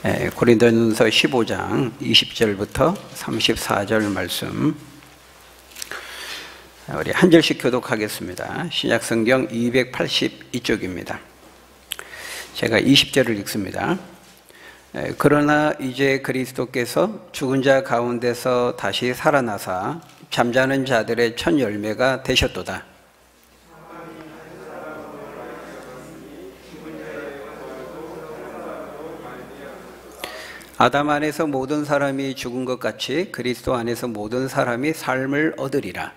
고린도전서 15장 20절부터 34절 말씀 우리 한 절씩 교독하겠습니다. 신약성경 282쪽입니다. 제가 20절을 읽습니다. 그러나 이제 그리스도께서 죽은 자 가운데서 다시 살아나사 잠자는 자들의 첫 열매가 되셨도다. 아담 안에서 모든 사람이 죽은 것 같이 그리스도 안에서 모든 사람이 삶을 얻으리라.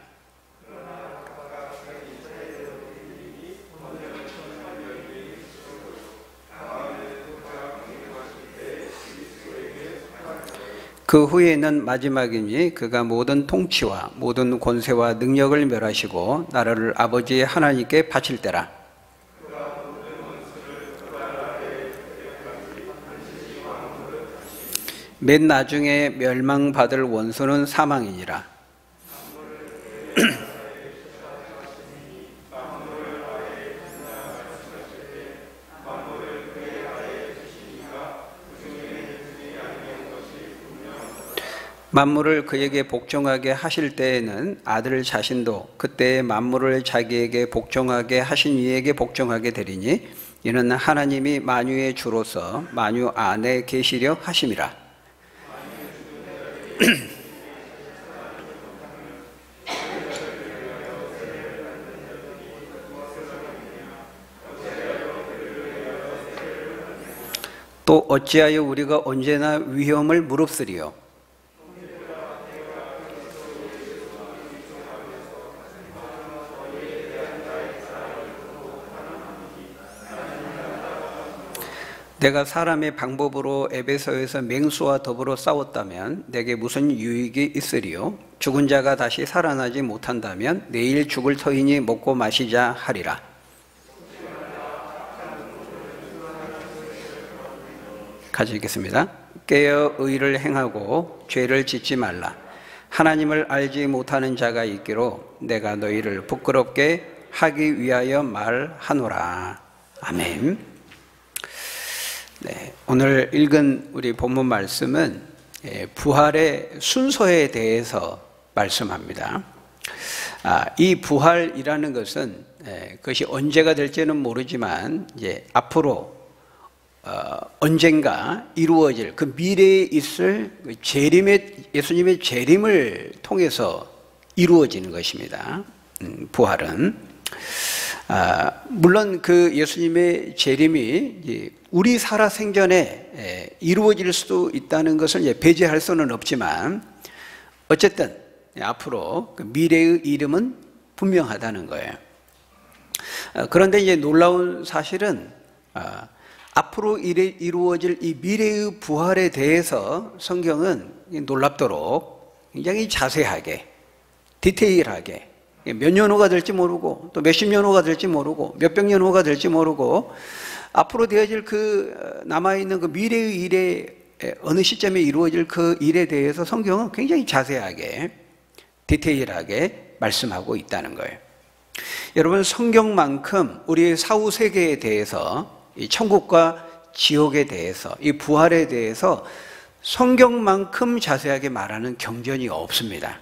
그 후에는 마지막이니 그가 모든 통치와 모든 권세와 능력을 멸하시고 나라를 아버지 하나님께 바칠 때라. 맨 나중에 멸망받을 원수는 사망이니라. 만물을 그에게 복종하게 하실 때에는 아들 자신도 그때의 만물을 자기에게 복종하게 하신 이에게 복종하게 되리니 이는 하나님이 만유의 주로서 만유 안에 계시려 하심이라. 또 어찌하여 우리가 언제나 위험을 무릅쓰리요? 내가 사람의 방법으로 에베소에서 맹수와 더불어 싸웠다면 내게 무슨 유익이 있으리요? 죽은 자가 다시 살아나지 못한다면 내일 죽을 터이니 먹고 마시자 하리라. 같이 읽겠습니다. 깨어 의를 행하고 죄를 짓지 말라. 하나님을 알지 못하는 자가 있기로 내가 너희를 부끄럽게 하기 위하여 말하노라. 아멘. 네, 오늘 읽은 우리 본문 말씀은 부활의 순서에 대해서 말씀합니다. 이 부활이라는 것은 그것이 언제가 될지는 모르지만 이제 앞으로 언젠가 이루어질 그 미래에 있을 예수님의 재림을 통해서 이루어지는 것입니다. 부활은 물론 그 예수님의 재림이 우리 살아생전에 이루어질 수도 있다는 것을 배제할 수는 없지만 어쨌든 앞으로 그 미래의 이름은 분명하다는 거예요. 그런데 이제 놀라운 사실은 앞으로 이루어질 이 미래의 부활에 대해서 성경은 놀랍도록 굉장히 자세하게 디테일하게 몇 년 후가 될지 모르고 또 몇십 년 후가 될지 모르고 몇백 년 후가 될지 모르고 앞으로 되어질 그 남아있는 그 미래의 일에 어느 시점에 이루어질 그 일에 대해서 성경은 굉장히 자세하게 디테일하게 말씀하고 있다는 거예요. 여러분, 성경만큼 우리의 사후 세계에 대해서 이 천국과 지옥에 대해서 이 부활에 대해서 성경만큼 자세하게 말하는 경전이 없습니다.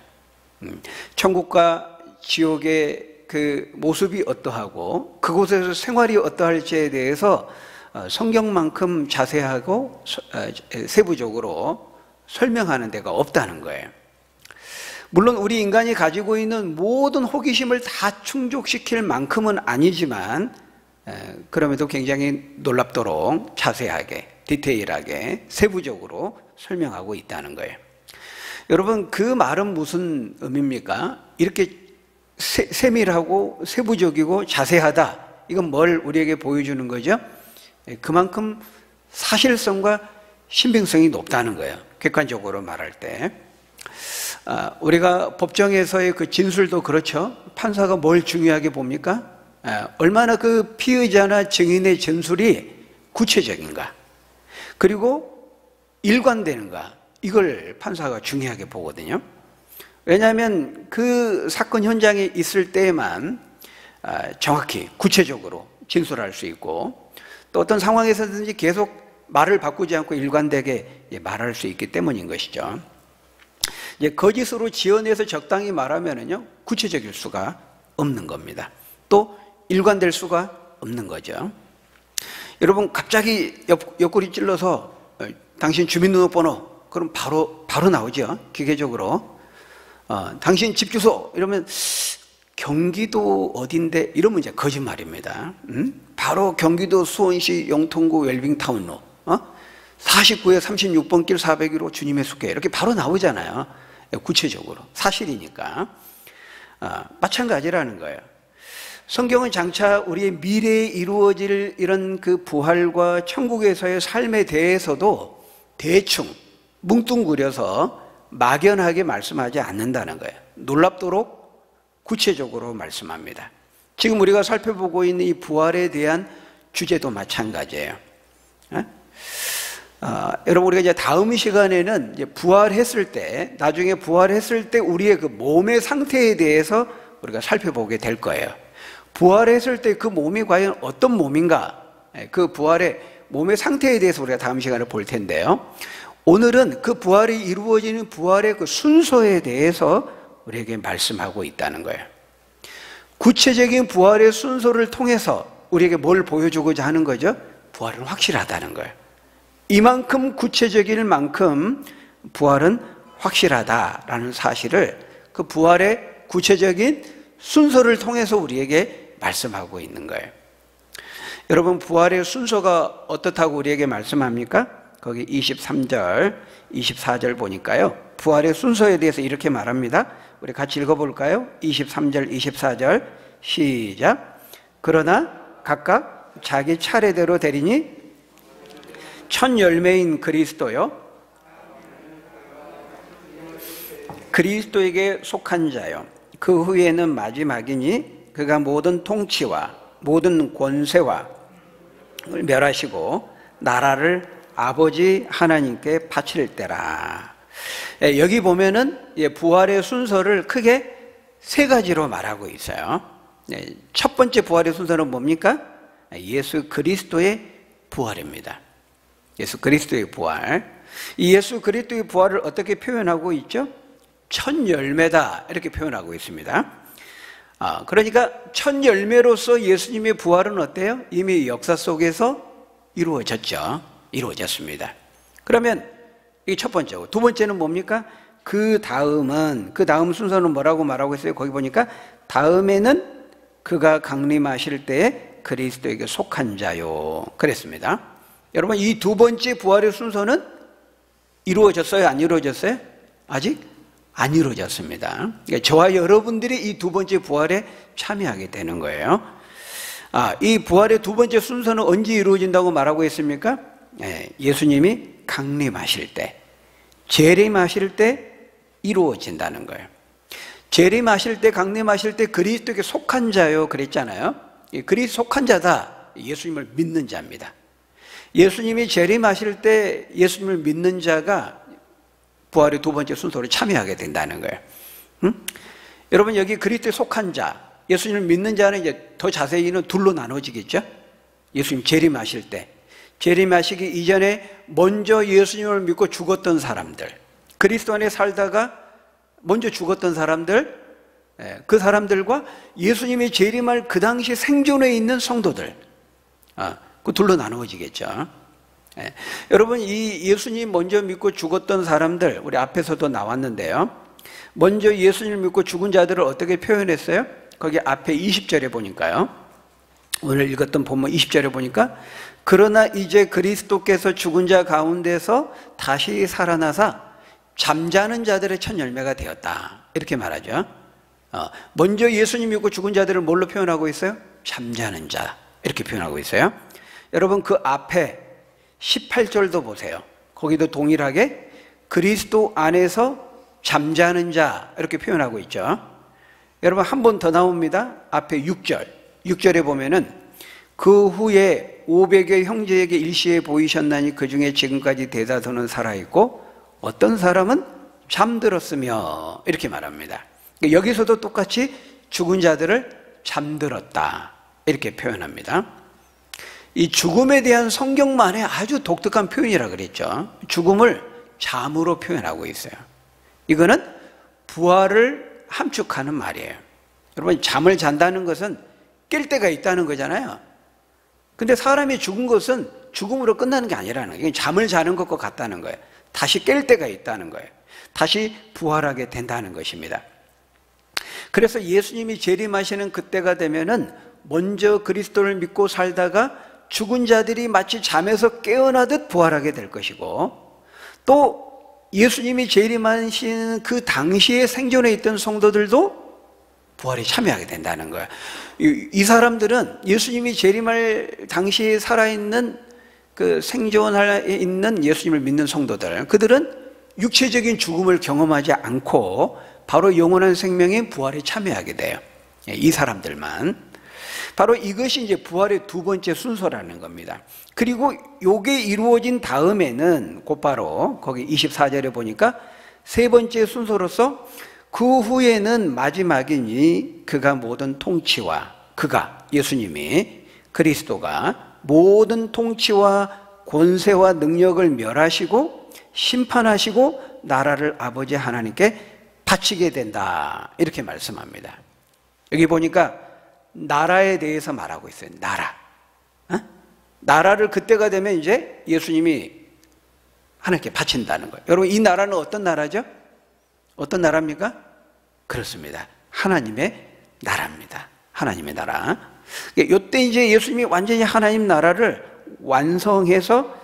천국과 지옥의 그 모습이 어떠하고 그곳에서 생활이 어떠할지에 대해서 성경만큼 자세하고 세부적으로 설명하는 데가 없다는 거예요. 물론 우리 인간이 가지고 있는 모든 호기심을 다 충족시킬 만큼은 아니지만 그럼에도 굉장히 놀랍도록 자세하게 디테일하게 세부적으로 설명하고 있다는 거예요. 여러분, 그 말은 무슨 의미입니까? 이렇게 세밀하고 세부적이고 자세하다, 이건 뭘 우리에게 보여주는 거죠? 그만큼 사실성과 신빙성이 높다는 거예요. 객관적으로 말할 때 우리가 법정에서의 그 진술도 그렇죠. 판사가 뭘 중요하게 봅니까? 얼마나 그 피의자나 증인의 진술이 구체적인가, 그리고 일관되는가, 이걸 판사가 중요하게 보거든요. 왜냐하면 그 사건 현장에 있을 때에만 정확히 구체적으로 진술할 수 있고 또 어떤 상황에서든지 계속 말을 바꾸지 않고 일관되게 말할 수 있기 때문인 것이죠. 이제 거짓으로 지어내서 적당히 말하면은요, 구체적일 수가 없는 겁니다. 또 일관될 수가 없는 거죠. 여러분, 갑자기 옆구리 찔러서 당신 주민등록번호, 그럼 바로 나오죠. 기계적으로. 당신 집 주소 이러면 경기도 어딘데 이러면 이제 거짓말입니다. 바로 경기도 수원시 영통구 웰빙타운로 49에 36번 길 401호 주님의 숙회 이렇게 바로 나오잖아요. 구체적으로 사실이니까. 마찬가지라는 거예요. 성경은 장차 우리의 미래에 이루어질 이런 그 부활과 천국에서의 삶에 대해서도 대충 뭉뚱그려서 막연하게 말씀하지 않는다는 거예요. 놀랍도록 구체적으로 말씀합니다. 지금 우리가 살펴보고 있는 이 부활에 대한 주제도 마찬가지예요. 여러분, 우리가 이제 다음 시간에는 이제 부활했을 때, 나중에 부활했을 때 우리의 그 몸의 상태에 대해서 우리가 살펴보게 될 거예요. 부활했을 때 그 몸이 과연 어떤 몸인가, 그 부활의 몸의 상태에 대해서 우리가 다음 시간에 볼 텐데요. 오늘은 그 부활이 이루어지는 부활의 그 순서에 대해서 우리에게 말씀하고 있다는 거예요. 구체적인 부활의 순서를 통해서 우리에게 뭘 보여주고자 하는 거죠? 부활은 확실하다는 거예요. 이만큼 구체적일 만큼 부활은 확실하다라는 사실을 그 부활의 구체적인 순서를 통해서 우리에게 말씀하고 있는 거예요. 여러분, 부활의 순서가 어떻다고 우리에게 말씀합니까? 거기 23절, 24절 보니까요, 부활의 순서에 대해서 이렇게 말합니다. 우리 같이 읽어볼까요? 23절, 24절 시작. 그러나 각각 자기 차례대로 되리니 첫 열매인 그리스도요, 그리스도에게 속한 자요, 그 후에는 마지막이니 그가 모든 통치와 모든 권세와 멸하시고 나라를 아버지 하나님께 바칠 때라. 여기 보면은 부활의 순서를 크게 세 가지로 말하고 있어요. 첫 번째 부활의 순서는 뭡니까? 예수 그리스도의 부활입니다. 예수 그리스도의 부활. 이 예수 그리스도의 부활을 어떻게 표현하고 있죠? 첫 열매다 이렇게 표현하고 있습니다. 그러니까 첫 열매로서 예수님의 부활은 어때요? 이미 역사 속에서 이루어졌죠. 이루어졌습니다. 그러면 이게 첫 번째고, 두 번째는 뭡니까? 그 다음 순서는 뭐라고 말하고 있어요? 거기 보니까 다음에는 그가 강림하실 때에 그리스도에게 속한 자요 그랬습니다. 여러분, 이 두 번째 부활의 순서는 이루어졌어요? 안 이루어졌어요? 아직 안 이루어졌습니다. 그러니까 저와 여러분들이 이 두 번째 부활에 참여하게 되는 거예요. 이 부활의 두 번째 순서는 언제 이루어진다고 말하고 있습니까? 예수님이 강림하실 때, 재림하실 때 이루어진다는 거예요. 재림하실 때, 강림하실 때 그리스도에게 속한 자요 그랬잖아요. 그리스도 속한 자다, 예수님을 믿는 자입니다. 예수님이 재림하실 때 예수님을 믿는 자가 부활의 두 번째 순서로 참여하게 된다는 거예요. 여러분, 여기 그리스도에 속한 자, 예수님을 믿는 자는 이제 더 자세히는 둘로 나눠지겠죠. 예수님 재림하실 때, 재림하시기 이전에 먼저 예수님을 믿고 죽었던 사람들, 그리스도 안에 살다가 먼저 죽었던 사람들, 그 사람들과 예수님이 재림할 그 당시 생존해 있는 성도들, 그 둘로 나누어지겠죠. 여러분, 이 예수님 먼저 믿고 죽었던 사람들, 우리 앞에서도 나왔는데요, 먼저 예수님을 믿고 죽은 자들을 어떻게 표현했어요? 거기 앞에 20절에 보니까요, 오늘 읽었던 본문 20절에 보니까 그러나 이제 그리스도께서 죽은 자 가운데서 다시 살아나사 잠자는 자들의 첫 열매가 되었다 이렇게 말하죠. 먼저 예수님 믿고 죽은 자들을 뭘로 표현하고 있어요? 잠자는 자 이렇게 표현하고 있어요. 여러분, 그 앞에 18절도 보세요. 거기도 동일하게 그리스도 안에서 잠자는 자 이렇게 표현하고 있죠. 여러분, 한 번 더 나옵니다. 앞에 6절에 보면은 그 후에 500여 형제에게 일시에 보이셨나니 그 중에 지금까지 대다수는 살아있고 어떤 사람은 잠들었으며 이렇게 말합니다. 여기서도 똑같이 죽은 자들을 잠들었다 이렇게 표현합니다. 이 죽음에 대한 성경만의 아주 독특한 표현이라 그랬죠. 죽음을 잠으로 표현하고 있어요. 이거는 부활을 함축하는 말이에요. 여러분, 잠을 잔다는 것은 깰 때가 있다는 거잖아요. 근데 사람이 죽은 것은 죽음으로 끝나는 게 아니라는 거예요. 잠을 자는 것과 같다는 거예요. 다시 깰 때가 있다는 거예요. 다시 부활하게 된다는 것입니다. 그래서 예수님이 재림하시는 그때가 되면은 먼저 그리스도를 믿고 살다가 죽은 자들이 마치 잠에서 깨어나듯 부활하게 될 것이고, 또 예수님이 재림하시는 그 당시에 생존해 있던 성도들도 부활에 참여하게 된다는 거예요. 이 사람들은 예수님이 재림할 당시에 살아있는 그 생존해 있는 예수님을 믿는 성도들, 그들은 육체적인 죽음을 경험하지 않고 바로 영원한 생명의 부활에 참여하게 돼요. 이 사람들만. 바로 이것이 이제 부활의 두 번째 순서라는 겁니다. 그리고 요게 이루어진 다음에는 곧바로 거기 24절에 보니까 세 번째 순서로서 그 후에는 마지막이니 그가 모든 통치와, 그가 예수님이, 그리스도가 모든 통치와 권세와 능력을 멸하시고 심판하시고 나라를 아버지 하나님께 바치게 된다, 이렇게 말씀합니다. 여기 보니까 나라에 대해서 말하고 있어요. 나라. 나라를 그때가 되면 이제 예수님이 하나님께 바친다는 거예요. 여러분, 이 나라는 어떤 나라죠? 어떤 나라입니까? 그렇습니다. 하나님의 나라입니다. 하나님의 나라. 이때 이제 예수님이 완전히 하나님 나라를 완성해서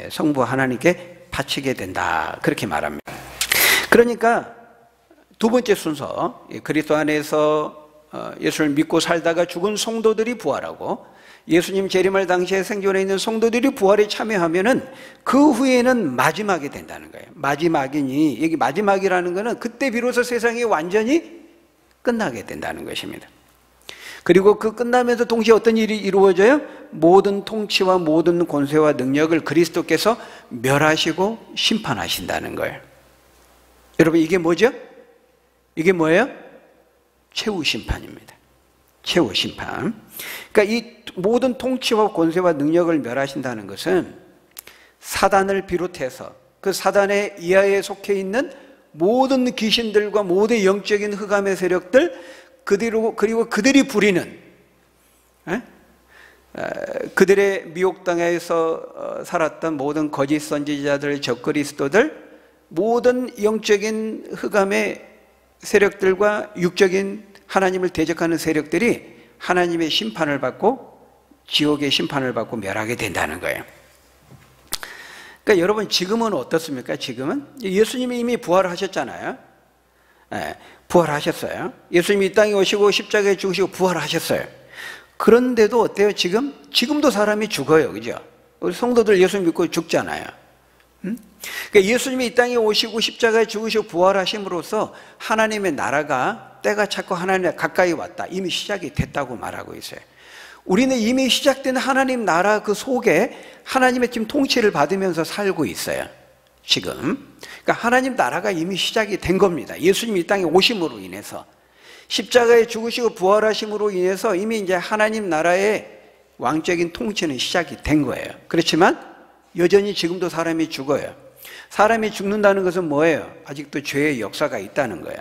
성부 하나님께 바치게 된다, 그렇게 말합니다. 그러니까 두 번째 순서, 그리스도 안에서 예수를 믿고 살다가 죽은 성도들이 부활하고 예수님 재림할 당시에 생존해 있는 성도들이 부활에 참여하면은 그 후에는 마지막이 된다는 거예요. 마지막이니, 여기 마지막이라는 거는 그때 비로소 세상이 완전히 끝나게 된다는 것입니다. 그리고 그 끝나면서 동시에 어떤 일이 이루어져요? 모든 통치와 모든 권세와 능력을 그리스도께서 멸하시고 심판하신다는 거예요. 여러분, 이게 뭐죠? 이게 뭐예요? 최후 심판입니다. 최후 심판. 그러니까 이 모든 통치와 권세와 능력을 멸하신다는 것은 사단을 비롯해서 그 사단의 이하에 속해 있는 모든 귀신들과 모든 영적인 흑암의 세력들, 그리고 그들이 부리는, 그들의 미혹당에서 살았던 모든 거짓 선지자들, 적그리스도들, 모든 영적인 흑암의 세력들과 육적인 하나님을 대적하는 세력들이 하나님의 심판을 받고 지옥의 심판을 받고 멸하게 된다는 거예요. 그러니까 여러분, 지금은 어떻습니까? 지금은 예수님이 이미 부활하셨잖아요. 부활하셨어요. 예수님이 이 땅에 오시고 십자가에 죽으시고 부활하셨어요. 그런데도 어때요? 지금도 사람이 죽어요. 그죠? 우리 성도들 예수님 믿고 죽잖아요. 그러니까 예수님이 이 땅에 오시고 십자가에 죽으시고 부활하심으로써 하나님의 나라가 때가 찼고 하나님에 가까이 왔다, 이미 시작이 됐다고 말하고 있어요. 우리는 이미 시작된 하나님 나라 그 속에 하나님의 지금 통치를 받으면서 살고 있어요. 지금. 그러니까 하나님 나라가 이미 시작이 된 겁니다. 예수님이 이 땅에 오심으로 인해서, 십자가에 죽으시고 부활하심으로 인해서 이미 이제 하나님 나라의 왕적인 통치는 시작이 된 거예요. 그렇지만 여전히 지금도 사람이 죽어요. 사람이 죽는다는 것은 뭐예요? 아직도 죄의 역사가 있다는 거예요.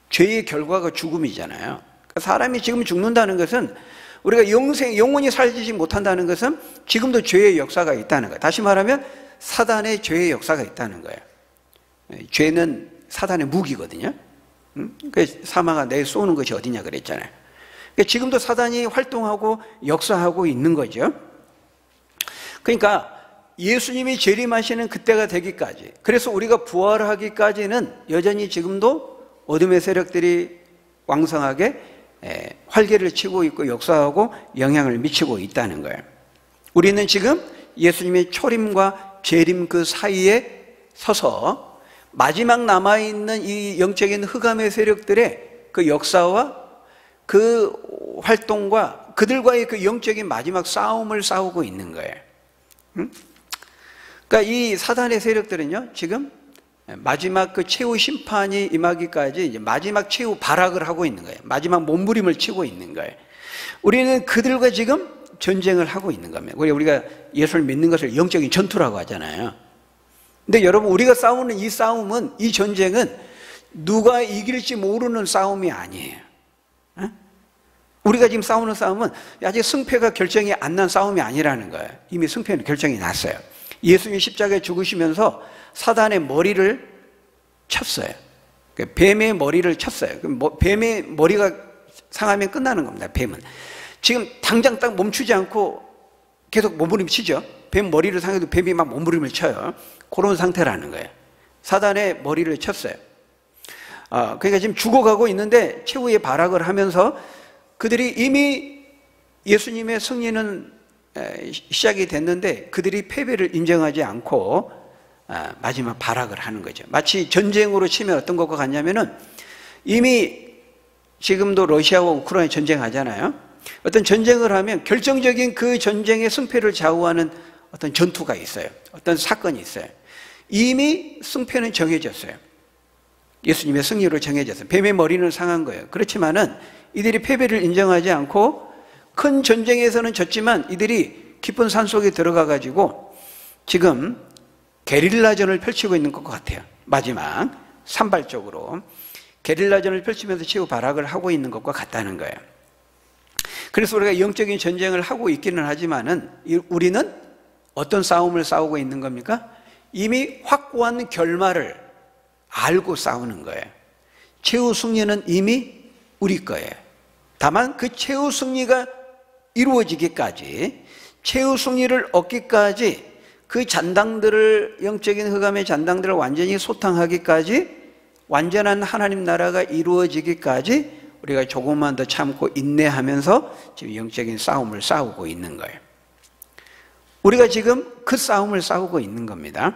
죄의 결과가 죽음이잖아요. 그러니까 사람이 지금 죽는다는 것은, 우리가 영원히 살지 못한다는 것은 지금도 죄의 역사가 있다는 거예요. 다시 말하면 사단의 죄의 역사가 있다는 거예요. 죄는 사단의 무기거든요. 사마가 내 쏘는 것이 어디냐 그랬잖아요. 그러니까 지금도 사단이 활동하고 역사하고 있는 거죠. 그러니까 예수님이 재림하시는 그때가 되기까지, 그래서 우리가 부활하기까지는 여전히 지금도 어둠의 세력들이 왕성하게 활개를 치고 있고 역사하고 영향을 미치고 있다는 거예요. 우리는 지금 예수님의 초림과 재림 그 사이에 서서 마지막 남아있는 이 영적인 흑암의 세력들의 그 역사와 그 활동과 그들과의 그 영적인 마지막 싸움을 싸우고 있는 거예요. 그러니까 이 사단의 세력들은요, 지금 마지막 그 최후 심판이 임하기까지 이제 마지막 최후 발악을 하고 있는 거예요. 마지막 몸부림을 치고 있는 거예요. 우리는 그들과 지금 전쟁을 하고 있는 겁니다. 우리가 예수를 믿는 것을 영적인 전투라고 하잖아요. 근데 여러분, 우리가 싸우는 이 싸움은, 이 전쟁은 누가 이길지 모르는 싸움이 아니에요. 우리가 지금 싸우는 싸움은 아직 승패가 결정이 안 난 싸움이 아니라는 거예요. 이미 승패는 결정이 났어요. 예수님이 십자가에 죽으시면서 사단의 머리를 쳤어요. 뱀의 머리를 쳤어요. 뱀의 머리가 상하면 끝나는 겁니다. 뱀은 지금 당장 딱 멈추지 않고 계속 몸부림치죠. 뱀 머리를 상해도 뱀이 막 몸부림을 쳐요. 그런 상태라는 거예요. 사단의 머리를 쳤어요. 그러니까 지금 죽어가고 있는데 최후의 발악을 하면서 그들이 이미 예수님의 승리는 시작이 됐는데 그들이 패배를 인정하지 않고 마지막 발악을 하는 거죠. 마치 전쟁으로 치면 어떤 것과 같냐면은, 이미 지금도 러시아와 우크라이나 전쟁하잖아요. 어떤 전쟁을 하면 결정적인 그 전쟁의 승패를 좌우하는 어떤 전투가 있어요. 어떤 사건이 있어요. 이미 승패는 정해졌어요. 예수님의 승리로 정해졌어요. 뱀의 머리는 상한 거예요. 그렇지만은 이들이 패배를 인정하지 않고 큰 전쟁에서는 졌지만 이들이 깊은 산속에 들어가 가지고 지금 게릴라전을 펼치고 있는 것 같아요. 마지막 산발적으로 게릴라전을 펼치면서 최후 발악을 하고 있는 것과 같다는 거예요. 그래서 우리가 영적인 전쟁을 하고 있기는 하지만은 우리는 어떤 싸움을 싸우고 있는 겁니까? 이미 확고한 결말을 알고 싸우는 거예요. 최후 승리는 이미 우리 거예요. 다만 그 최후 승리가 이루어지기까지, 최후 승리를 얻기까지, 그 잔당들을, 영적인 흑암의 잔당들을 완전히 소탕하기까지, 완전한 하나님 나라가 이루어지기까지 우리가 조금만 더 참고 인내하면서 지금 영적인 싸움을 싸우고 있는 거예요. 우리가 지금 그 싸움을 싸우고 있는 겁니다.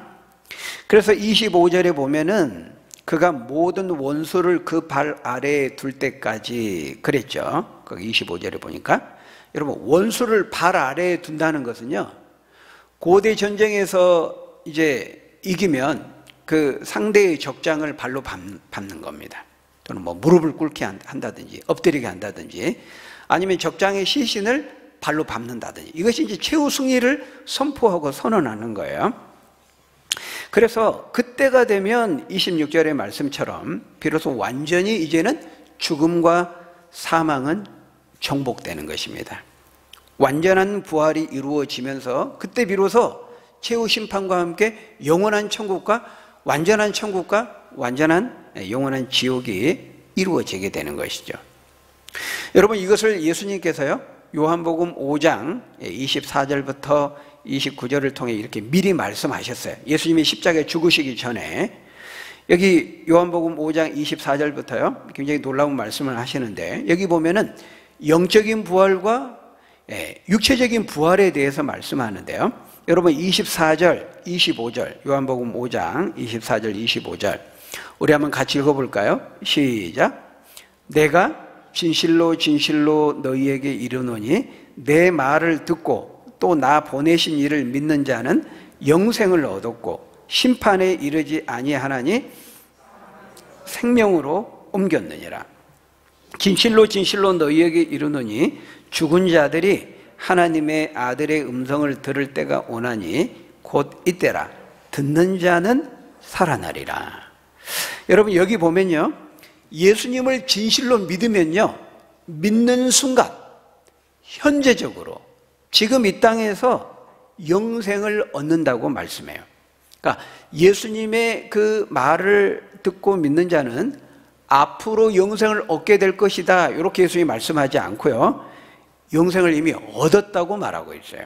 그래서 25절에 보면은 그가 모든 원수를 그 발 아래에 둘 때까지 그랬죠. 거기 25절에 보니까, 여러분, 원수를 발 아래에 둔다는 것은요, 고대 전쟁에서 이제 이기면 그 상대의 적장을 발로 밟는 겁니다. 또는 뭐 무릎을 꿇게 한다든지 엎드리게 한다든지, 아니면 적장의 시신을 발로 밟는다든지, 이것이 이제 최후 승리를 선포하고 선언하는 거예요. 그래서 그때가 되면 26절의 말씀처럼 비로소 완전히 이제는 죽음과 사망은 정복되는 것입니다. 완전한 부활이 이루어지면서 그때 비로소 최후 심판과 함께 영원한 천국과 완전한 천국과 완전한 영원한 지옥이 이루어지게 되는 것이죠. 여러분, 이것을 예수님께서요, 요한복음 5장 24절부터 29절을 통해 이렇게 미리 말씀하셨어요. 예수님이 십자가에 죽으시기 전에 여기 요한복음 5장 24절부터요 굉장히 놀라운 말씀을 하시는데, 여기 보면은 영적인 부활과 육체적인 부활에 대해서 말씀하는데요, 여러분 24절, 25절, 요한복음 5장 24절, 25절 우리 한번 같이 읽어볼까요? 시작. 내가 진실로 진실로 너희에게 이르노니 내 말을 듣고 또 나 보내신 이를 믿는 자는 영생을 얻었고 심판에 이르지 아니하나니 생명으로 옮겼느니라. 진실로 진실로 너희에게 이르노니 죽은 자들이 하나님의 아들의 음성을 들을 때가 오나니 곧 이때라. 듣는 자는 살아나리라. 여러분, 여기 보면요, 예수님을 진실로 믿으면요, 믿는 순간 현재적으로 지금 이 땅에서 영생을 얻는다고 말씀해요. 그러니까 예수님의 그 말을 듣고 믿는 자는 앞으로 영생을 얻게 될 것이다, 이렇게 예수님이 말씀하지 않고요, 영생을 이미 얻었다고 말하고 있어요.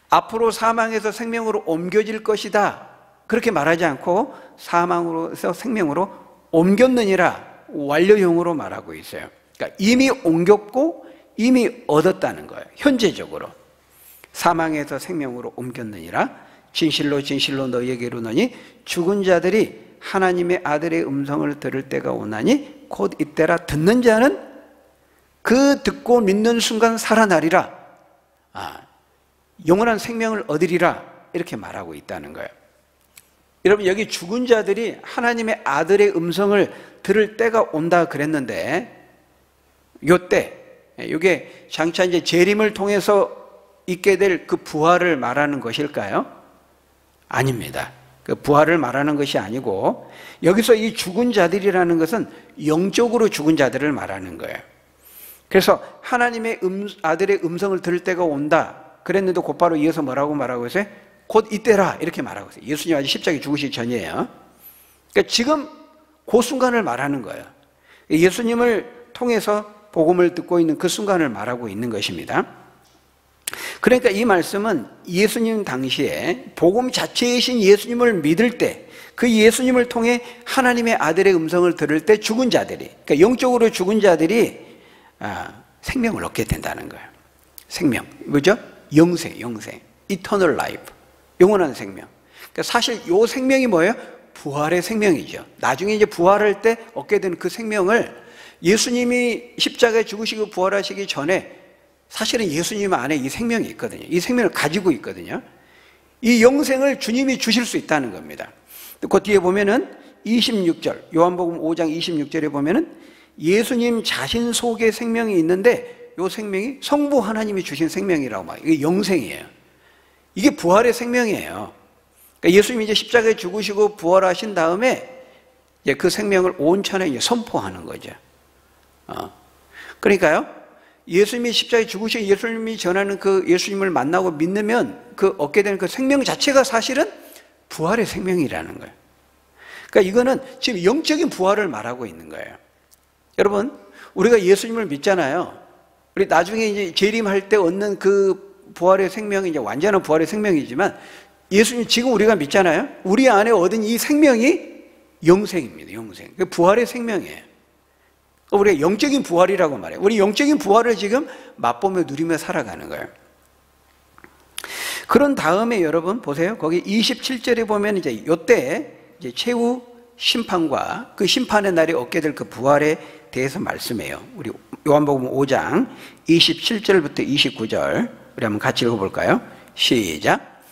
앞으로 사망에서 생명으로 옮겨질 것이다, 그렇게 말하지 않고 사망으로서 생명으로 옮겼느니라 완료형으로 말하고 있어요. 그러니까 이미 옮겼고 이미 얻었다는 거예요. 현재적으로 사망에서 생명으로 옮겼느니라. 진실로 진실로 너희에게 이르노니 죽은 자들이 하나님의 아들의 음성을 들을 때가 오나니 곧 이때라. 듣는 자는 그 듣고 믿는 순간 살아나리라. 영원한 생명을 얻으리라, 이렇게 말하고 있다는 거예요. 여러분, 여기 죽은 자들이 하나님의 아들의 음성을 들을 때가 온다 그랬는데, 요때 이게 장차 이제 재림을 통해서 있게 될 그 부활을 말하는 것일까요? 아닙니다. 그 부활을 말하는 것이 아니고 여기서 이 죽은 자들이라는 것은 영적으로 죽은 자들을 말하는 거예요. 그래서 하나님의 아들의 음성을 들을 때가 온다 그랬는데 곧바로 이어서 뭐라고 말하고 있어요? 곧 이때라 이렇게 말하고 있어요. 예수님 아직 십자가에 죽으시기 전이에요. 그러니까 지금 그 순간을 말하는 거예요. 예수님을 통해서 복음을 듣고 있는 그 순간을 말하고 있는 것입니다. 그러니까 이 말씀은 예수님 당시에 복음 자체이신 예수님을 믿을 때 그 예수님을 통해 하나님의 아들의 음성을 들을 때 죽은 자들이, 그러니까 영적으로 죽은 자들이 생명을 얻게 된다는 거예요. 생명, 뭐죠? 영생, eternal life, 영원한 생명. 그러니까 사실 이 생명이 뭐예요? 부활의 생명이죠. 나중에 이제 부활할 때 얻게 되는 그 생명을 예수님이 십자가에 죽으시고 부활하시기 전에 사실은 예수님 안에 이 생명이 있거든요. 이 생명을 가지고 있거든요. 이 영생을 주님이 주실 수 있다는 겁니다. 그 뒤에 보면은 26절, 요한복음 5장 26절에 보면은 예수님 자신 속에 생명이 있는데 이 생명이 성부 하나님이 주신 생명이라고 말해요. 이게 영생이에요. 이게 부활의 생명이에요. 그러니까 예수님이 이제 십자가에 죽으시고 부활하신 다음에 이제 그 생명을 온 천에 이제 선포하는 거죠. 그러니까요, 예수님이 십자가에 죽으시고 예수님이 전하는 그 예수님을 만나고 믿으면 그 얻게 되는 그 생명 자체가 사실은 부활의 생명이라는 거예요. 그러니까 이거는 지금 영적인 부활을 말하고 있는 거예요. 여러분, 우리가 예수님을 믿잖아요. 우리 나중에 이제 재림할 때 얻는 그 부활의 생명이 이제 완전한 부활의 생명이지만 예수님 지금 우리가 믿잖아요. 우리 안에 얻은 이 생명이 영생입니다. 영생. 그 부활의 생명이에요. 우리가 영적인 부활이라고 말해요. 우리 영적인 부활을 지금 맛보며 누리며 살아가는 거예요. 그런 다음에 여러분 보세요. 거기 27절에 보면 이제 이때 이제 최후 심판과 그 심판의 날에 얻게 될 그 부활에 대해서 말씀해요. 우리 요한복음 5장 27절부터 29절 우리 한번 같이 읽어볼까요? 시작.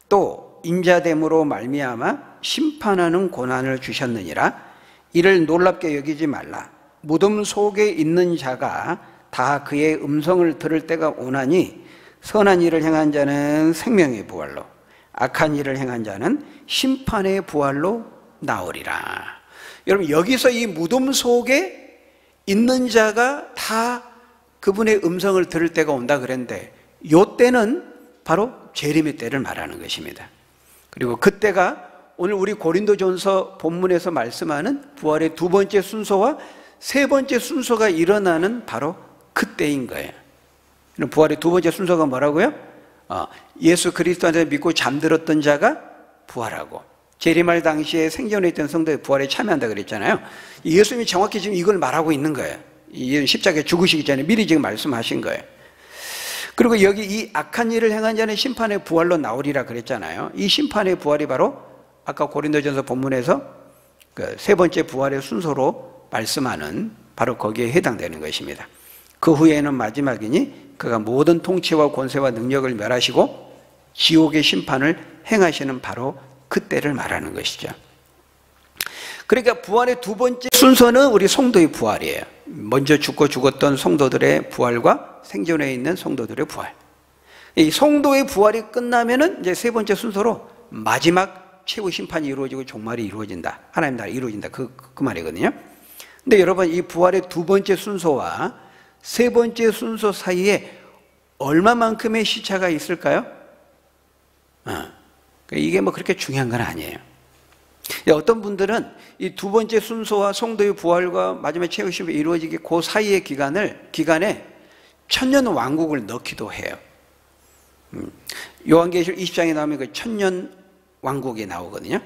또 인자됨으로 말미암아 심판하는 고난을 주셨느니라. 이를 놀랍게 여기지 말라. 무덤 속에 있는 자가 다 그의 음성을 들을 때가 오나니 선한 일을 행한 자는 생명의 부활로 악한 일을 행한 자는 심판의 부활로 나오리라. 여러분, 여기서 이 무덤 속에 있는 자가 다 그분의 음성을 들을 때가 온다 그랬는데 요 때는 바로 재림의 때를 말하는 것입니다. 그리고 그때가 오늘 우리 고린도전서 본문에서 말씀하는 부활의 두 번째 순서와 세 번째 순서가 일어나는 바로 그때인 거예요. 부활의 두 번째 순서가 뭐라고요? 예수 그리스도 안에서 믿고 잠들었던 자가 부활하고 재림할 당시에 생전에 있던 성도의 부활에 참여한다 그랬잖아요. 예수님이 정확히 지금 이걸 말하고 있는 거예요. 십자가에 죽으시기 전에 미리 지금 말씀하신 거예요. 그리고 여기 이 악한 일을 행한 자는 심판의 부활로 나오리라 그랬잖아요. 이 심판의 부활이 바로 아까 고린도전서 본문에서 그 세 번째 부활의 순서로 말씀하는 바로 거기에 해당되는 것입니다. 그 후에는 마지막이니 그가 모든 통치와 권세와 능력을 멸하시고 지옥의 심판을 행하시는 바로 그때를 말하는 것이죠. 그러니까 부활의 두 번째 순서는 우리 성도의 부활이에요. 먼저 죽고 죽었던 성도들의 부활과 생존해 있는 성도들의 부활. 이 성도의 부활이 끝나면은 이제 세 번째 순서로 마지막 최후 심판이 이루어지고 종말이 이루어진다. 하나님 나라 이루어진다. 그 말이거든요. 근데 여러분, 이 부활의 두 번째 순서와 세 번째 순서 사이에 얼마만큼의 시차가 있을까요? 이게 뭐 그렇게 중요한 건 아니에요. 어떤 분들은 이 두 번째 순서와 성도의 부활과 마지막 최후 심판이 이루어지기 그 사이의 기간에 천년 왕국을 넣기도 해요. 요한계시록 20장에 나오면 그 천년 왕국이 나오거든요.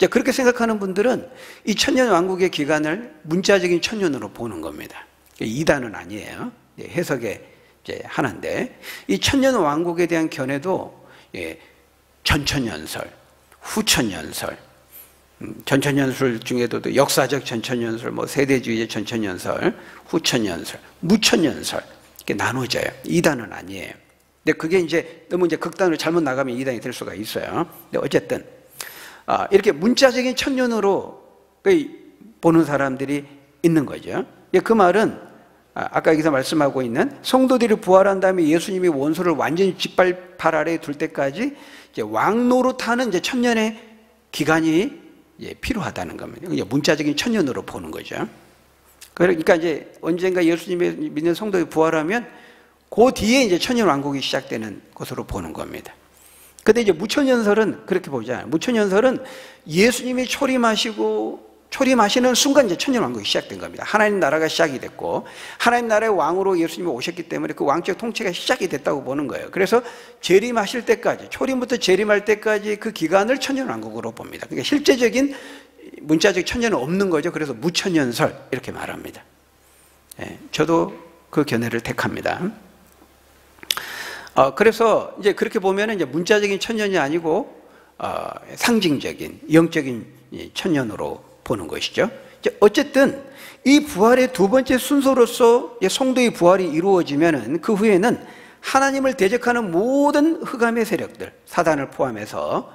그렇게 생각하는 분들은 이 천년 왕국의 기간을 문자적인 천년으로 보는 겁니다. 이단은 아니에요. 해석의 하나인데 이 천년 왕국에 대한 견해도 전천년설, 후천년설, 전천년설 중에도 역사적 전천년설, 뭐 세대주의의 전천년설, 후천년설, 무천년설 이렇게 나눠져요. 이단은 아니에요. 근데 그게 이제 너무 극단으로 잘못 나가면 이단이 될 수가 있어요. 근데 어쨌든 이렇게 문자적인 천년으로 보는 사람들이 있는 거죠. 그 말은 아까 여기서 말씀하고 있는 성도들이 부활한 다음에 예수님이 원수를 완전히 짓밟 아래에 둘 때까지 이제 왕노릇하는 이제 천년의 기간이 필요하다는 겁니다. 이제 문자적인 천년으로 보는 거죠. 그러니까 이제 언젠가 예수님을 믿는 성도들이 부활하면 그 뒤에 이제 천년 왕국이 시작되는 것으로 보는 겁니다. 근데 이제 무천년설은 그렇게 보지 않아요. 무천년설은 예수님이 초림하시는 순간 이제 천년왕국이 시작된 겁니다. 하나님 나라가 시작이 됐고 하나님 나라의 왕으로 예수님이 오셨기 때문에 그 왕적 통치가 시작이 됐다고 보는 거예요. 그래서 재림하실 때까지, 초림부터 재림할 때까지 그 기간을 천년왕국으로 봅니다. 그러니까 실제적인 문자적 천년은 없는 거죠. 그래서 무천년설 이렇게 말합니다. 저도 그 견해를 택합니다. 그래서 이제 그렇게 보면 이제 문자적인 천년이 아니고 상징적인 영적인 천년으로 보는 것이죠. 어쨌든 이 부활의 두 번째 순서로서 성도의 부활이 이루어지면은 그 후에는 하나님을 대적하는 모든 흑암의 세력들, 사단을 포함해서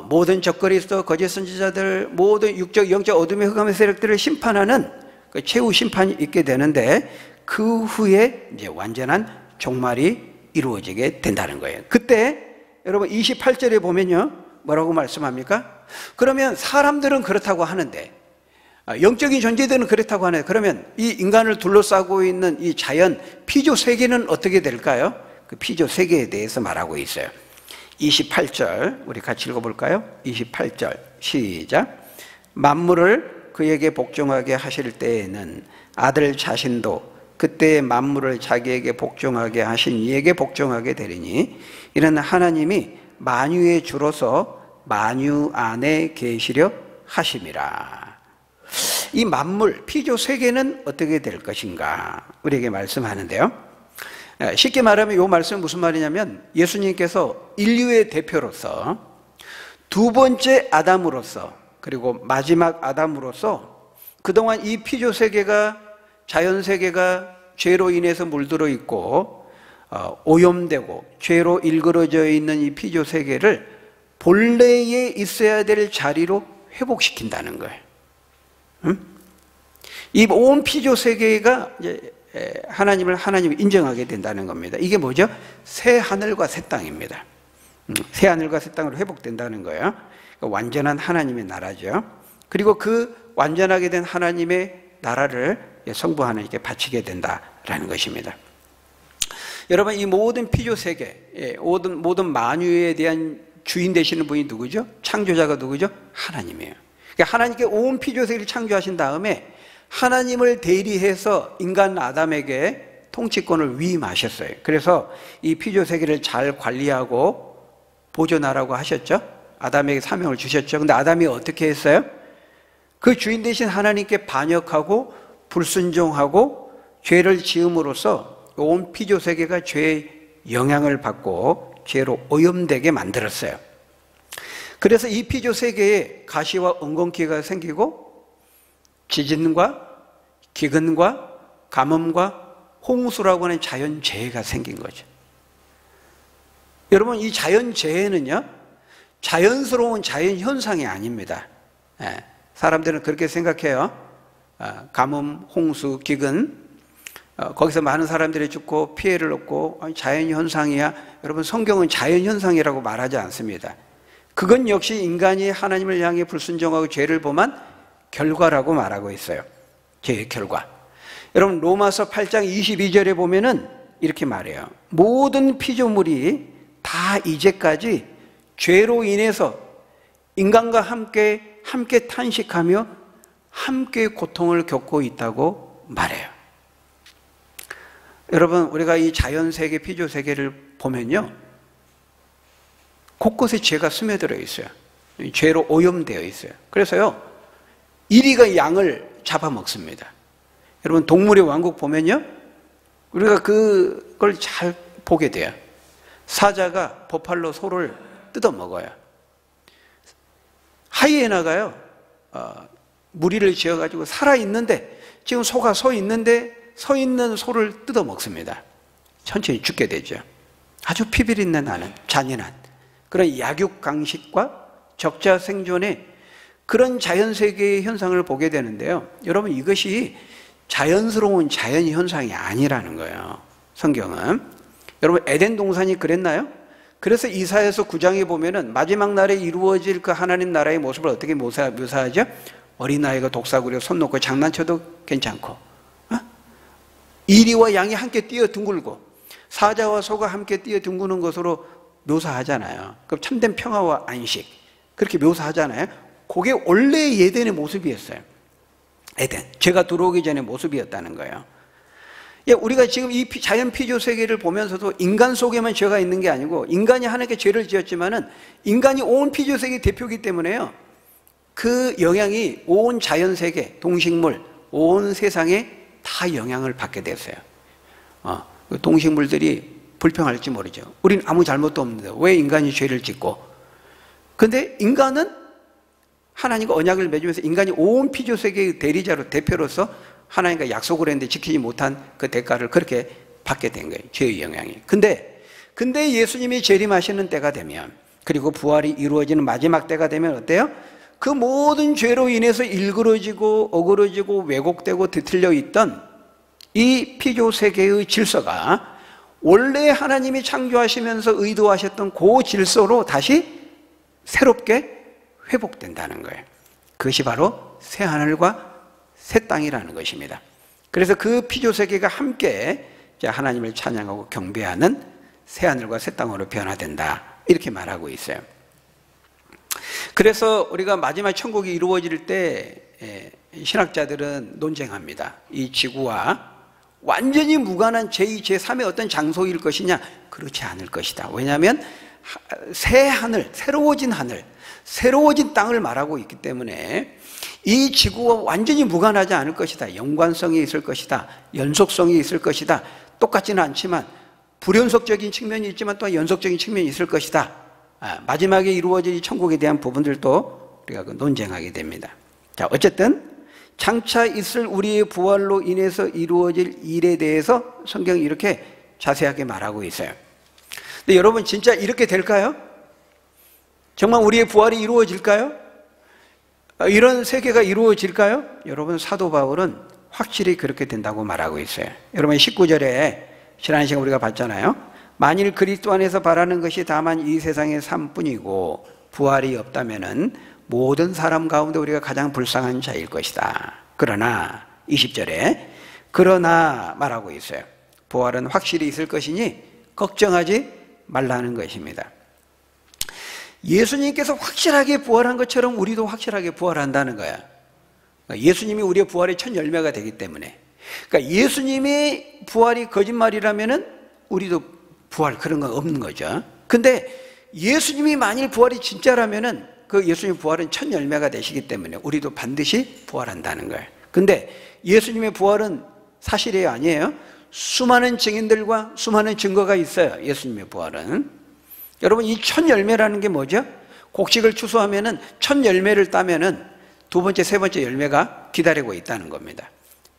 모든 적그리스도, 거짓 선지자들, 모든 육적, 영적 어둠의 흑암의 세력들을 심판하는 그 최후 심판이 있게 되는데 그 후에 이제 완전한 종말이 이루어지게 된다는 거예요. 그때 여러분 28절에 보면요 뭐라고 말씀합니까? 그러면 사람들은 그렇다고 하는데 영적인 존재들은 그렇다고 하는데 그러면 이 인간을 둘러싸고 있는 이 자연 피조 세계는 어떻게 될까요? 그 피조 세계에 대해서 말하고 있어요. 28절 우리 같이 읽어볼까요? 28절 시작. 만물을 그에게 복종하게 하실 때에는 아들 자신도 그때의 만물을 자기에게 복종하게 하신 이에게 복종하게 되리니 이는 하나님이 만유의 주로서 만유 안에 계시려 하심이라. 이 만물, 피조 세계는 어떻게 될 것인가 우리에게 말씀하는데요. 쉽게 말하면 이 말씀은 무슨 말이냐면 예수님께서 인류의 대표로서 두 번째 아담으로서 그리고 마지막 아담으로서 그동안 이 피조 세계가 자연 세계가 죄로 인해서 물들어 있고 오염되고 죄로 일그러져 있는 이 피조 세계를 본래에 있어야 될 자리로 회복시킨다는 거예요. 이 온 피조 세계가 이제 하나님을 인정하게 된다는 겁니다. 이게 뭐죠? 새 하늘과 새 땅입니다. 새 하늘과 새 땅으로 회복된다는 거예요. 그러니까 완전한 하나님의 나라죠. 그리고 그 완전하게 된 하나님의 나라를 성부 하나님께 바치게 된다라는 것입니다. 여러분 이 모든 피조 세계, 모든 만유에 대한 주인 되시는 분이 누구죠? 창조자가 누구죠? 하나님이에요. 그러니까 하나님께 온 피조 세계를 창조하신 다음에 하나님을 대리해서 인간 아담에게 통치권을 위임하셨어요. 그래서 이 피조 세계를 잘 관리하고 보존하라고 하셨죠. 아담에게 사명을 주셨죠. 근데 아담이 어떻게 했어요? 그 주인 되신 하나님께 반역하고 불순종하고 죄를 지음으로써 온 피조 세계가 죄의 영향을 받고 죄로 오염되게 만들었어요. 그래서 이 피조 세계에 가시와 엉겅퀴가 생기고 지진과 기근과 가뭄과 홍수라고 하는 자연재해가 생긴 거죠. 여러분 이 자연재해는요 자연스러운 자연현상이 아닙니다. 사람들은 그렇게 생각해요. 가뭄, 홍수, 기근 거기서 많은 사람들이 죽고 피해를 얻고 자연현상이야. 여러분 성경은 자연현상이라고 말하지 않습니다. 그건 역시 인간이 하나님을 향해 불순종하고 죄를 범한 결과라고 말하고 있어요. 죄의 결과. 여러분 로마서 8장 22절에 보면은 이렇게 말해요. 모든 피조물이 다 이제까지 죄로 인해서 인간과 함께 탄식하며 함께 고통을 겪고 있다고 말해요. 여러분 우리가 이 자연세계, 피조세계를 보면요 곳곳에 죄가 스며들어 있어요. 죄로 오염되어 있어요. 그래서요 이리가 양을 잡아먹습니다. 여러분 동물의 왕국 보면요 우리가 그걸 잘 보게 돼요. 사자가 버팔로 소를 뜯어먹어요. 하이에나가요 무리를 지어가지고 살아있는데 지금 소가 서 있는데 서 있는 소를 뜯어먹습니다. 천천히 죽게 되죠. 아주 피비린내 나는 잔인한 그런 약육강식과 적자 생존의 그런 자연세계의 현상을 보게 되는데요. 여러분 이것이 자연스러운 자연 현상이 아니라는 거예요. 성경은. 여러분 에덴 동산이 그랬나요? 그래서 이사야서 9장에 보면은 마지막 날에 이루어질 그 하나님 나라의 모습을 어떻게 묘사하죠? 어린아이가 독사구려 손 놓고 장난쳐도 괜찮고, 이리와 양이 함께 뛰어 둥글고 사자와 소가 함께 뛰어 둥그는 것으로 묘사하잖아요. 그럼 참된 평화와 안식, 그렇게 묘사하잖아요. 그게 원래 에덴의 모습이었어요. 에덴, 죄가 들어오기 전의 모습이었다는 거예요. 우리가 지금 이 자연 피조 세계를 보면서도 인간 속에만 죄가 있는 게 아니고, 인간이 하나님께 죄를 지었지만은 인간이 온 피조 세계 대표이기 때문에요, 그 영향이 온 자연 세계, 동식물, 온 세상에 다 영향을 받게 됐어요. 동식물들이 불평할지 모르죠. 우리는 아무 잘못도 없는데 왜 인간이 죄를 짓고. 근데 인간은 하나님과 언약을 맺으면서 인간이 온 피조 세계의 대리자로, 대표로서 하나님과 약속을 했는데 지키지 못한 그 대가를 그렇게 받게 된 거예요. 죄의 영향이. 근데 예수님이 재림하시는 때가 되면, 그리고 부활이 이루어지는 마지막 때가 되면 어때요? 그 모든 죄로 인해서 일그러지고 어그러지고 왜곡되고 뒤틀려 있던 이 피조 세계의 질서가 원래 하나님이 창조하시면서 의도하셨던 그 질서로 다시 새롭게 회복된다는 거예요. 그것이 바로 새 하늘과 새 땅이라는 것입니다. 그래서 그 피조 세계가 함께 하나님을 찬양하고 경배하는 새 하늘과 새 땅으로 변화된다, 이렇게 말하고 있어요. 그래서 우리가 마지막 천국이 이루어질 때 신학자들은 논쟁합니다. 이 지구와 완전히 무관한 제2, 제3의 어떤 장소일 것이냐? 그렇지 않을 것이다. 왜냐하면 새 하늘, 새로워진 땅을 말하고 있기 때문에 이 지구와 완전히 무관하지 않을 것이다. 연관성이 있을 것이다. 연속성이 있을 것이다. 똑같지는 않지만 불연속적인 측면이 있지만 또 연속적인 측면이 있을 것이다. 마지막에 이루어질 이 천국에 대한 부분들도 우리가 논쟁하게 됩니다. 자, 어쨌든 장차 있을 우리의 부활로 인해서 이루어질 일에 대해서 성경이 이렇게 자세하게 말하고 있어요. 근데 여러분, 진짜 이렇게 될까요? 정말 우리의 부활이 이루어질까요? 이런 세계가 이루어질까요? 여러분, 사도 바울은 확실히 그렇게 된다고 말하고 있어요. 여러분, 19절에 지난 시간 우리가 봤잖아요. 만일 그리스도 안에서 바라는 것이 다만 이 세상의 삶뿐이고 부활이 없다면은 모든 사람 가운데 우리가 가장 불쌍한 자일 것이다. 그러나 20절에 그러나 말하고 있어요. 부활은 확실히 있을 것이니 걱정하지 말라는 것입니다. 예수님께서 확실하게 부활한 것처럼 우리도 확실하게 부활한다는 거야. 예수님이 우리의 부활의 첫 열매가 되기 때문에. 그러니까 예수님의 부활이 거짓말이라면은 우리도 부활, 그런 건 없는 거죠. 근데 예수님이 만일 부활이 진짜라면은 그 예수님의 부활은 첫 열매가 되시기 때문에 우리도 반드시 부활한다는 거예요. 근데 예수님의 부활은 사실이에요, 아니에요? 수많은 증인들과 수많은 증거가 있어요. 예수님의 부활은. 여러분, 이 첫 열매라는 게 뭐죠? 곡식을 추수하면은 첫 열매를 따면은 두 번째, 세 번째 열매가 기다리고 있다는 겁니다.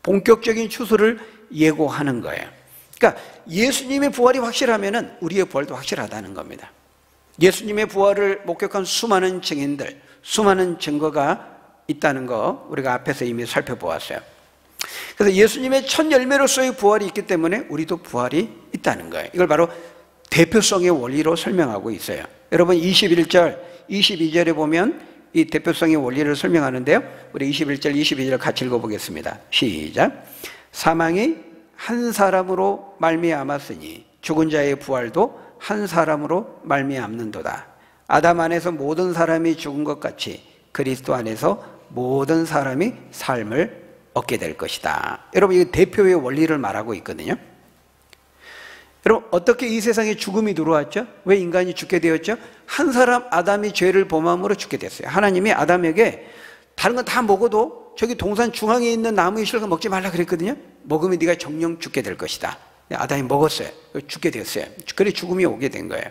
본격적인 추수를 예고하는 거예요. 그러니까 예수님의 부활이 확실하면은 우리의 부활도 확실하다는 겁니다. 예수님의 부활을 목격한 수많은 증인들, 수많은 증거가 있다는 거 우리가 앞에서 이미 살펴보았어요. 그래서 예수님의 첫 열매로서의 부활이 있기 때문에 우리도 부활이 있다는 거예요. 이걸 바로 대표성의 원리로 설명하고 있어요. 여러분, 21절, 22절에 보면 이 대표성의 원리를 설명하는데요. 우리 21절, 22절 같이 읽어보겠습니다. 시작. 사망이 한 사람으로 말미암았으니 죽은 자의 부활도 한 사람으로 말미암는도다. 아담 안에서 모든 사람이 죽은 것 같이 그리스도 안에서 모든 사람이 삶을 얻게 될 것이다. 여러분, 이게 대표의 원리를 말하고 있거든요. 여러분, 어떻게 이 세상에 죽음이 들어왔죠? 왜 인간이 죽게 되었죠? 한 사람 아담이 죄를 범함으로 죽게 됐어요. 하나님이 아담에게 다른 건 다 먹어도 저기 동산 중앙에 있는 나무의 실과 먹지 말라 그랬거든요. 먹으면 네가 정령 죽게 될 것이다. 아담이 먹었어요. 죽게 됐어요. 그래 죽음이 오게 된 거예요.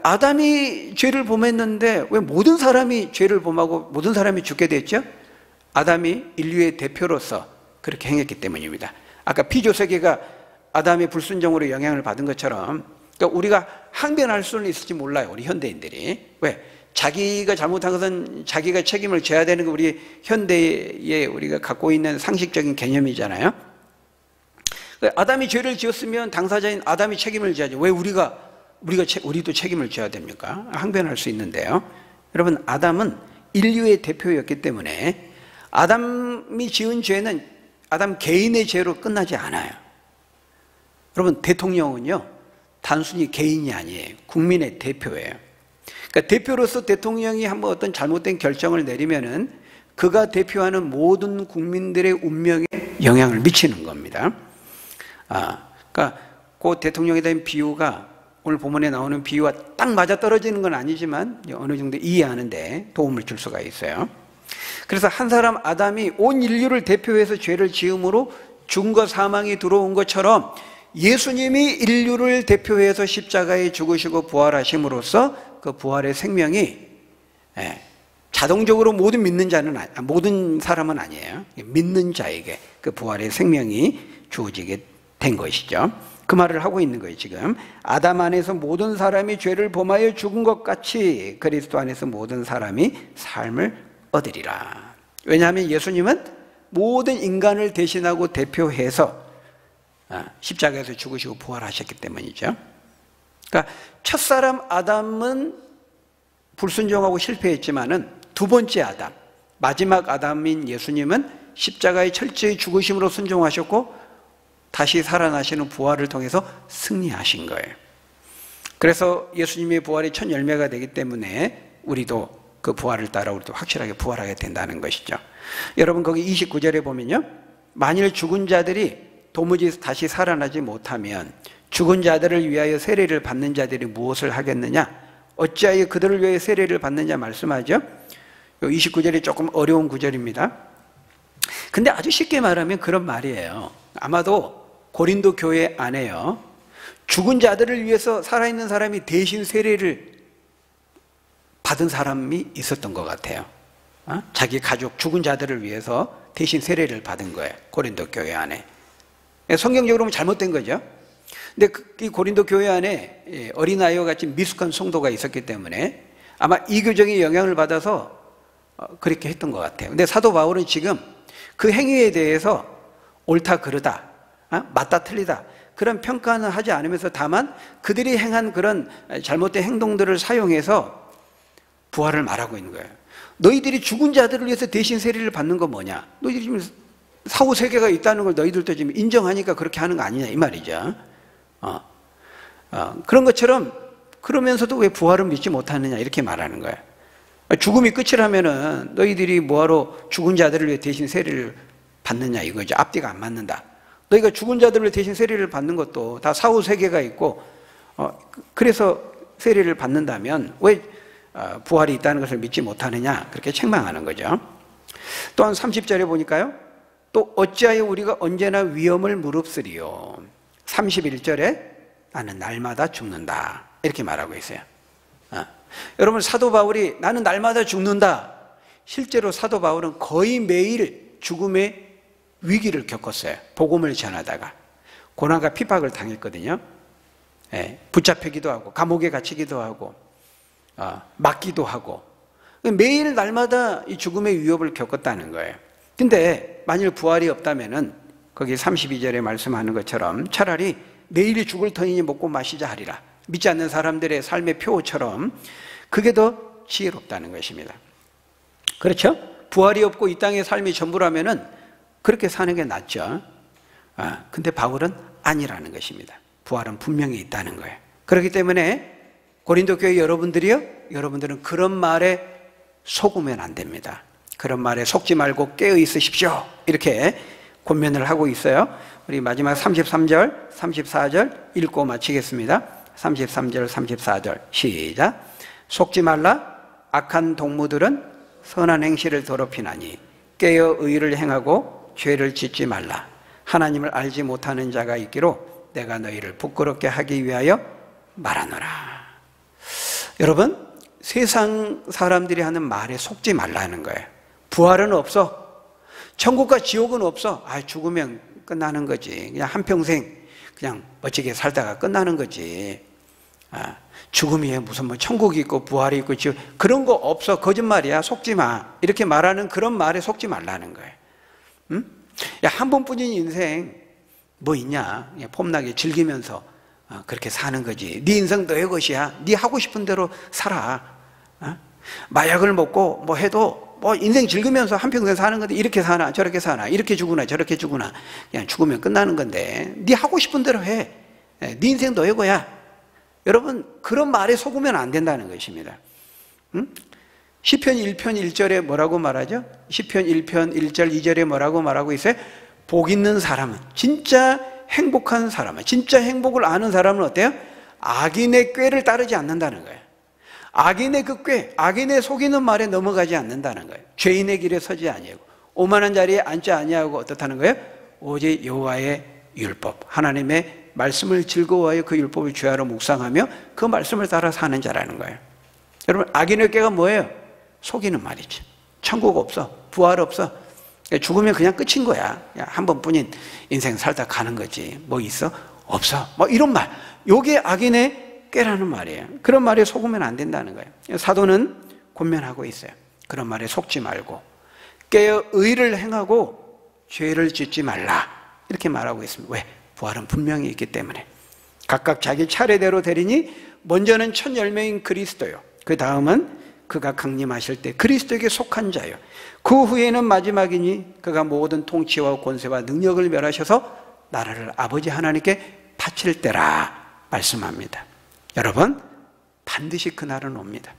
아담이 죄를 범했는데 왜 모든 사람이 죄를 범하고 모든 사람이 죽게 됐죠? 아담이 인류의 대표로서 그렇게 행했기 때문입니다. 아까 피조세계가 아담의 불순종으로 영향을 받은 것처럼, 그러니까 우리가 항변할 수는 있을지 몰라요, 우리 현대인들이. 왜? 자기가 잘못한 것은 자기가 책임을 져야 되는 게 우리 현대에 우리가 갖고 있는 상식적인 개념이잖아요. 아담이 죄를 지었으면 당사자인 아담이 책임을 져야죠. 왜 우리도 책임을 져야 됩니까? 항변할 수 있는데요. 여러분, 아담은 인류의 대표였기 때문에 아담이 지은 죄는 아담 개인의 죄로 끝나지 않아요. 여러분, 대통령은요, 단순히 개인이 아니에요. 국민의 대표예요. 그러니까 대표로서 대통령이 한번 어떤 잘못된 결정을 내리면은 그가 대표하는 모든 국민들의 운명에 영향을 미치는 겁니다. 그러니까 그 대통령에 대한 비유가 오늘 본문에 나오는 비유와 딱 맞아 떨어지는 건 아니지만 어느 정도 이해하는데 도움을 줄 수가 있어요. 그래서 한 사람 아담이 온 인류를 대표해서 죄를 지음으로 죽음과 사망이 들어온 것처럼 예수님이 인류를 대표해서 십자가에 죽으시고 부활하심으로써 그 부활의 생명이 자동적으로 모든 사람은 아니에요. 믿는 자에게 그 부활의 생명이 주어지게 된 것이죠. 그 말을 하고 있는 거예요. 지금 아담 안에서 모든 사람이 죄를 범하여 죽은 것 같이 그리스도 안에서 모든 사람이 삶을 얻으리라. 왜냐하면 예수님은 모든 인간을 대신하고 대표해서 십자가에서 죽으시고 부활하셨기 때문이죠. 그러니까 첫사람 아담은 불순종하고 실패했지만은 두 번째 아담, 마지막 아담인 예수님은 십자가의 철저히 죽으심으로 순종하셨고 다시 살아나시는 부활을 통해서 승리하신 거예요. 그래서 예수님의 부활이 첫 열매가 되기 때문에 우리도 그 부활을 따라 우리도 확실하게 부활하게 된다는 것이죠. 여러분, 거기 29절에 보면요, 만일 죽은 자들이 도무지 다시 살아나지 못하면 죽은 자들을 위하여 세례를 받는 자들이 무엇을 하겠느냐? 어찌하여 그들을 위하여 세례를 받느냐 말씀하죠. 29절이 조금 어려운 구절입니다. 근데 아주 쉽게 말하면 그런 말이에요. 아마도 고린도 교회 안에요, 죽은 자들을 위해서 살아있는 사람이 대신 세례를 받은 사람이 있었던 것 같아요. 자기 가족 죽은 자들을 위해서 대신 세례를 받은 거예요. 고린도 교회 안에. 성경적으로 보면 잘못된 거죠. 근데 이 고린도 교회 안에 어린아이와 같이 미숙한 성도가 있었기 때문에 아마 이교적인 영향을 받아서 그렇게 했던 것 같아요. 근데 사도 바울은 지금 그 행위에 대해서 옳다 그르다, 맞다 틀리다 그런 평가는 하지 않으면서 다만 그들이 행한 그런 잘못된 행동들을 사용해서 부활을 말하고 있는 거예요. 너희들이 죽은 자들을 위해서 대신 세례를 받는 건 뭐냐? 너희들이 지금 사후세계가 있다는 걸 너희들도 지금 인정하니까 그렇게 하는 거 아니냐 이 말이죠. 그런 것처럼 그러면서도 왜 부활을 믿지 못하느냐 이렇게 말하는 거예요. 죽음이 끝이라면은 너희들이 뭐하러 죽은 자들을 위해 대신 세례를 받느냐 이거죠. 앞뒤가 안 맞는다. 너희가 죽은 자들을 대신 세례를 받는 것도 다 사후세계가 있고 그래서 세례를 받는다면 왜 부활이 있다는 것을 믿지 못하느냐 그렇게 책망하는 거죠. 또한 30절에 보니까요, 또 어찌하여 우리가 언제나 위험을 무릅쓰리요. 31절에 나는 날마다 죽는다 이렇게 말하고 있어요. 여러분, 사도 바울이 나는 날마다 죽는다, 실제로 사도 바울은 거의 매일 죽음의 위기를 겪었어요. 복음을 전하다가 고난과 핍박을 당했거든요. 붙잡히기도 하고 감옥에 갇히기도 하고 맞기도 하고 매일 날마다 이 죽음의 위협을 겪었다는 거예요. 근데 만일 부활이 없다면은 거기 32절에 말씀하는 것처럼 차라리 내일이 죽을 터이니 먹고 마시자 하리라, 믿지 않는 사람들의 삶의 표처럼 그게 더 지혜롭다는 것입니다. 그렇죠? 부활이 없고 이 땅의 삶이 전부라면은 그렇게 사는 게 낫죠. 근데 바울은 아니라는 것입니다. 부활은 분명히 있다는 거예요. 그렇기 때문에 고린도 교회 여러분들은 그런 말에 속으면 안 됩니다. 그런 말에 속지 말고 깨어 있으십시오 이렇게 권면을 하고 있어요. 우리 마지막 33절, 34절 읽고 마치겠습니다. 33절, 34절 시작. 속지 말라. 악한 동무들은 선한 행실을 더럽히나니 깨어 의를 행하고 죄를 짓지 말라. 하나님을 알지 못하는 자가 있기로 내가 너희를 부끄럽게 하기 위하여 말하노라. 여러분, 세상 사람들이 하는 말에 속지 말라는 거예요. 부활은 없어. 천국과 지옥은 없어. 죽으면 끝나는 거지. 그냥 한평생 그냥 멋지게 살다가 끝나는 거지. 죽음이 무슨 뭐 천국이 있고 부활이 있고 그런 거 없어. 거짓말이야. 속지 마. 이렇게 말하는 그런 말에 속지 말라는 거예요. 응? 야, 한 번뿐인 인생 뭐 있냐? 폼나게 즐기면서 그렇게 사는 거지. 네 인생 너의 것이야. 네 하고 싶은 대로 살아. 마약을 먹고 뭐 해도 뭐 인생 즐기면서 한평생 사는 건데 이렇게 사나 저렇게 사나 이렇게 죽으나 저렇게 죽으나 그냥 죽으면 끝나는 건데 네 하고 싶은 대로 해. 네 인생 너의 거야. 여러분 그런 말에 속으면 안 된다는 것입니다. 응? 시편 1편 1절에 뭐라고 말하죠? 시편 1편 1절 2절에 뭐라고 말하고 있어요? 복 있는 사람은, 진짜 행복한 사람은, 진짜 행복을 아는 사람은 어때요? 악인의 꾀를 따르지 않는다는 거예요. 악인의 그 꾀, 악인의 속이는 말에 넘어가지 않는다는 거예요. 죄인의 길에 서지 아니하고 오만한 자리에 앉지 아니하고 어떻다는 거예요? 오직 여호와의 율법, 하나님의 말씀을 즐거워하여 그 율법을 주야로 묵상하며 그 말씀을 따라 사는 자라는 거예요. 여러분 악인의 꾀가 뭐예요? 속이는 말이죠. 천국 없어, 부활 없어, 죽으면 그냥 끝인 거야. 한 번뿐인 인생 살다 가는 거지. 뭐 있어? 없어. 뭐 이런 말. 요게 악인의 꾀라는 말이에요. 그런 말에 속으면 안 된다는 거예요. 사도는 권면하고 있어요. 그런 말에 속지 말고 깨어 의를 행하고 죄를 짓지 말라. 이렇게 말하고 있습니다. 왜? 부활은 분명히 있기 때문에. 각각 자기 차례대로 되리니 먼저는 첫 열매인 그리스도요. 그 다음은 그가 강림하실 때 그리스도에게 속한 자요. 그 후에는 마지막이니 그가 모든 통치와 권세와 능력을 멸하셔서 나라를 아버지 하나님께 바칠 때라 말씀합니다. 여러분 반드시 그날은 옵니다.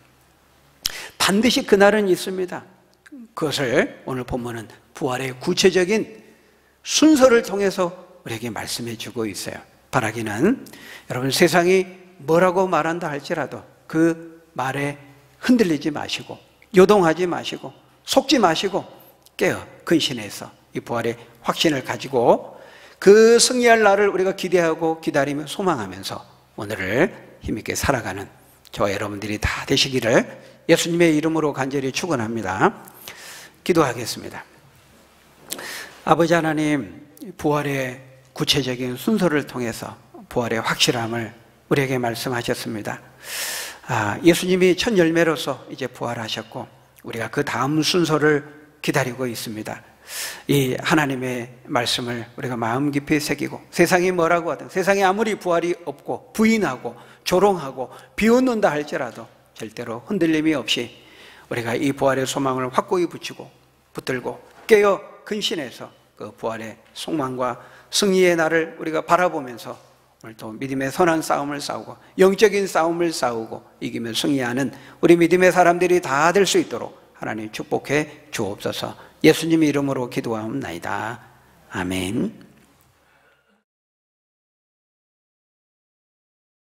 반드시 그날은 있습니다. 그것을 오늘 본문은 부활의 구체적인 순서를 통해서 우리에게 말씀해 주고 있어요. 바라기는 여러분 세상이 뭐라고 말한다 할지라도 그 말에 흔들리지 마시고 요동하지 마시고 속지 마시고 깨어 근신해서 이 부활의 확신을 가지고 그 승리할 날을 우리가 기대하고 기다리며 소망하면서 오늘을 힘있게 살아가는 저와 여러분들이 다 되시기를 예수님의 이름으로 간절히 축원합니다. 기도하겠습니다. 아버지 하나님, 부활의 구체적인 순서를 통해서 부활의 확실함을 우리에게 말씀하셨습니다. 예수님이 첫 열매로서 이제 부활하셨고 우리가 그 다음 순서를 기다리고 있습니다. 이 하나님의 말씀을 우리가 마음 깊이 새기고 세상이 뭐라고 하든 세상에 아무리 부활이 없고 부인하고 조롱하고 비웃는다 할지라도 절대로 흔들림이 없이 우리가 이 부활의 소망을 확고히 붙들고 깨어 근신해서 그 부활의 소망과 승리의 날을 우리가 바라보면서 오늘 또 믿음의 선한 싸움을 싸우고 영적인 싸움을 싸우고 이기며 승리하는 우리 믿음의 사람들이 다 될 수 있도록 하나님 축복해 주옵소서. 예수님 이름으로 기도하옵나이다. 아멘.